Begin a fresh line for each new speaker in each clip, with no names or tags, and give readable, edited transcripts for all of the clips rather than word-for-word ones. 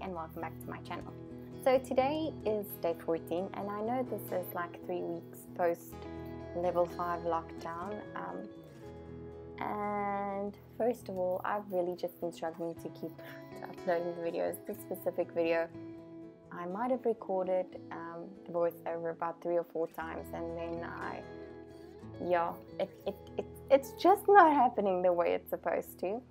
and welcome back to my channel. So today is day 14 and I know this is like 3 weeks post level 5 lockdown, and first of all I've really just been struggling to keep uploading the videos. This specific video I might have recorded the voiceover about 3 or 4 times, and then it's just not happening the way it's supposed to.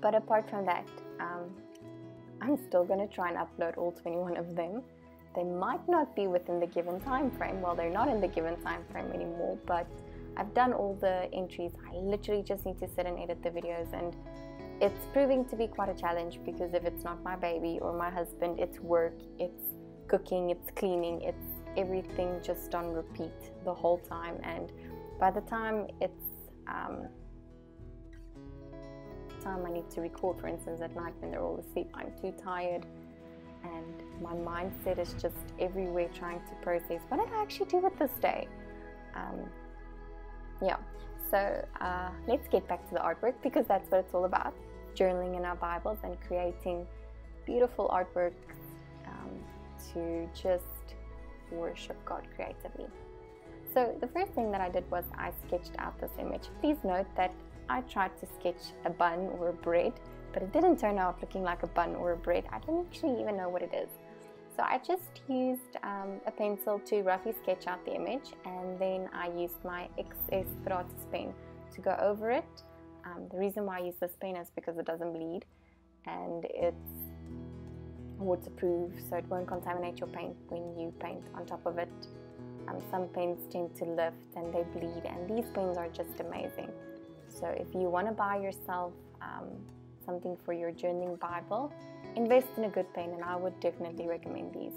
But apart from that, I'm still going to try and upload all 21 of them. They might not be within the given time frame. Well, they're not in the given time frame anymore, but I've done all the entries. I literally just need to sit and edit the videos, and it's proving to be quite a challenge because if it's not my baby or my husband, it's work, it's cooking, it's cleaning, it's everything just on repeat the whole time. And by the time it's time I need to record, for instance, at night when they're all asleep, I'm too tired and my mindset is just everywhere trying to process what did I actually do with this day. So let's get back to the artwork, because that's what it's all about: journaling in our Bibles and creating beautiful artworks to just worship God creatively. So the first thing that I did was I sketched out this image. Please note that I tried to sketch a bun or a bread, but it didn't turn out looking like a bun or a bread. I don't actually even know what it is. So I just used a pencil to roughly sketch out the image, and then I used my XS Gratis pen to go over it. The reason why I use this pen is because it doesn't bleed and it's waterproof, so it won't contaminate your paint when you paint on top of it. Some pens tend to lift and they bleed, and these pens are just amazing. So if you want to buy yourself something for your journaling Bible, invest in a good pen, and I would definitely recommend these.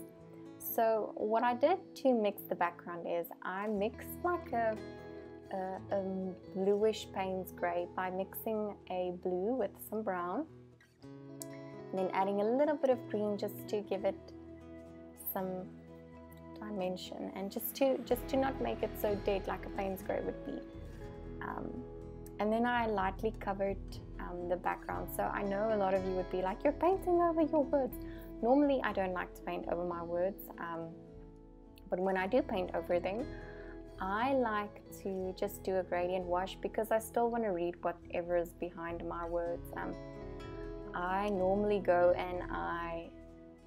So what I did to mix the background is I mixed like a bluish Payne's grey by mixing a blue with some brown, and then adding a little bit of green just to give it some dimension, and just to not make it so dead like a Payne's grey would be. And then I lightly covered the background. So I know a lot of you would be like, you're painting over your words. Normally I don't like to paint over my words, but when I do paint over them, I like to just do a gradient wash, because I still want to read whatever is behind my words. I normally go and I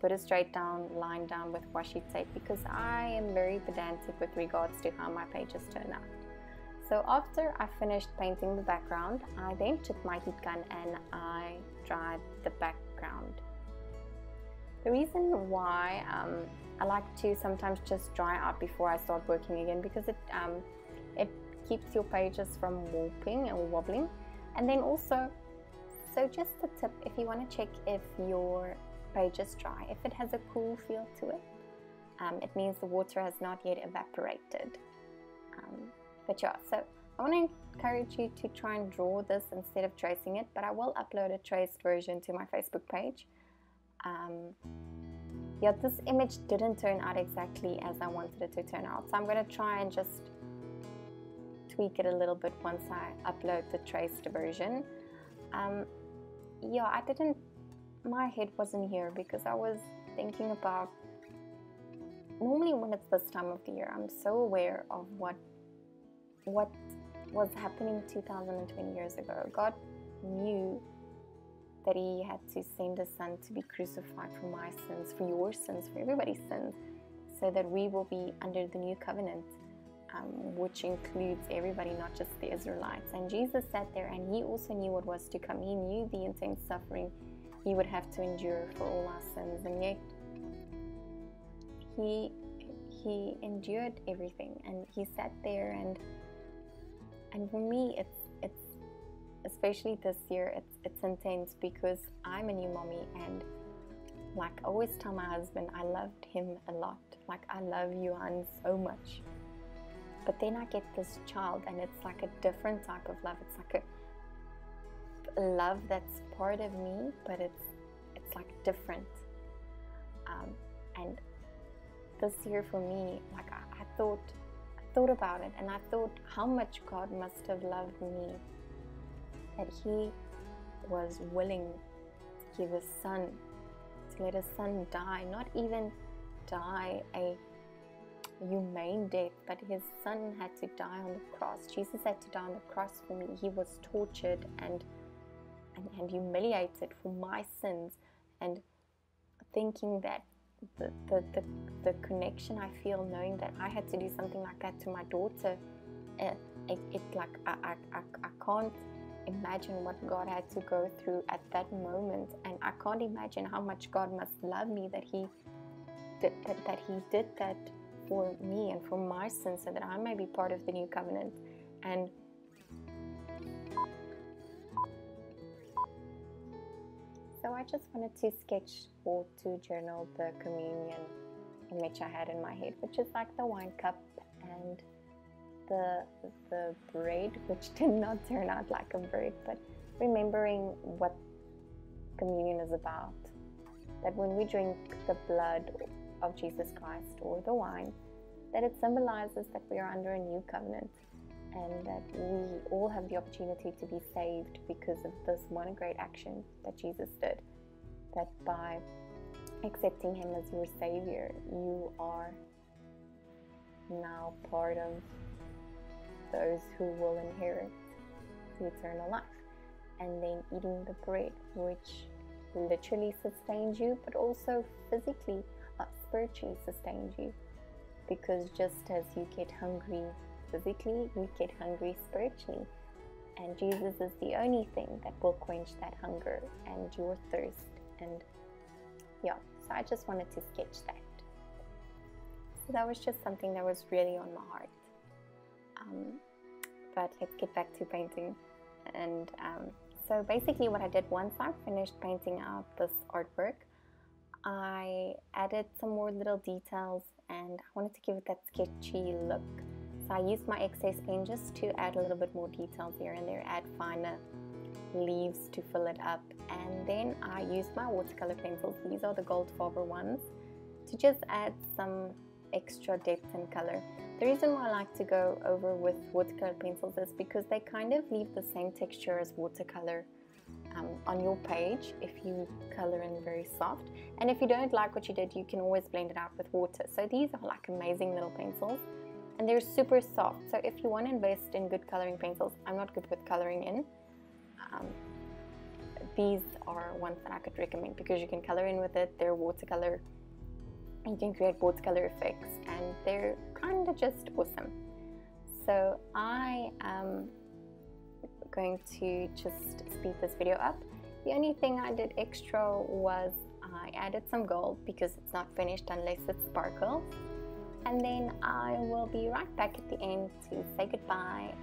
put a straight down line down with washi tape, because I am very pedantic with regards to how my pages turn out. So after I finished painting the background, I then took my heat gun and I dried the background. The reason why I like to sometimes just dry out before I start working again, because it keeps your pages from warping or wobbling. And then also, so just a tip, if you want to check if your page is dry, if it has a cool feel to it, it means the water has not yet evaporated. But yeah, so I want to encourage you to try and draw this instead of tracing it, but I will upload a traced version to my Facebook page. Yeah, this image didn't turn out exactly as I wanted it to turn out, so I'm going to try and just tweak it a little bit once I upload the traced version. Yeah, my head wasn't here because I was thinking about, normally when it's this time of the year, I'm so aware of what was happening 2020 years ago. God knew that He had to send His Son to be crucified for my sins, for your sins, for everybody's sins, so that we will be under the new covenant, which includes everybody, not just the Israelites. And Jesus sat there and He also knew what was to come. He knew the intense suffering He would have to endure for all our sins, and yet He endured everything, and He sat there, and for me it's especially this year, it's intense because I'm a new mommy, and like I always tell my husband, I loved him a lot, like I love you, Han, so much. But then I get this child, and it's like a different type of love. It's like a love that's part of me, but it's like different. And this year for me, like I thought about it, and I thought how much God must have loved me, that He was willing to give His Son to let his son die, not even die a humane death, but his son had to die on the cross. Jesus had to die on the cross for me. He was tortured and humiliated for my sins, and thinking that the connection I feel knowing that I had to do something like that to my daughter, I can't imagine what God had to go through at that moment, and I can't imagine how much God must love me that He did that for me and for my sins, so that I may be part of the new covenant. And so I just wanted to sketch or to journal the communion image I had in my head, which is like the wine cup and the bread, which did not turn out like a bread, but remembering what communion is about, that when we drink the blood of Jesus Christ or the wine, that it symbolizes that we are under a new covenant, and that we all have the opportunity to be saved because of this one great action that Jesus did, that by accepting Him as your Savior, you are now part of those who will inherit the eternal life. And then eating the bread, which literally sustains you, but also physically, spiritually sustains you, because just as you get hungry physically, you get hungry spiritually, and Jesus is the only thing that will quench that hunger and your thirst. And yeah, so I just wanted to sketch that. So that was just something that was really on my heart. But let's get back to painting. And so basically what I did, once I finished painting out this artwork, I added some more little details, and I wanted to give it that sketchy look. So I used my excess pen just to add a little bit more details here and there, add finer leaves to fill it up. And then I used my watercolor pencils, these are the gold Faber ones, to just add some extra depth and color. The reason why I like to go over with watercolor pencils is because they kind of leave the same texture as watercolor on your page if you color in very soft. And if you don't like what you did, you can always blend it out with water. So these are like amazing little pencils, and they're super soft. So if you want to invest in good coloring pencils, I'm not good with coloring in, these are ones that I could recommend, because you can color in with it, they're watercolor, you can create watercolor effects, and they're kind of just awesome. So I am going to just speed this video up. The only thing I did extra was I added some gold, because it's not finished unless it sparkles. And then I will be right back at the end to say goodbye.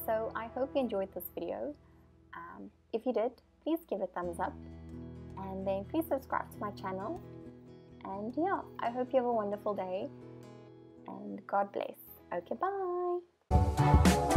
So I hope you enjoyed this video. If you did, please give it a thumbs up, and then please subscribe to my channel. And yeah, I hope you have a wonderful day, and God bless. Okay, bye.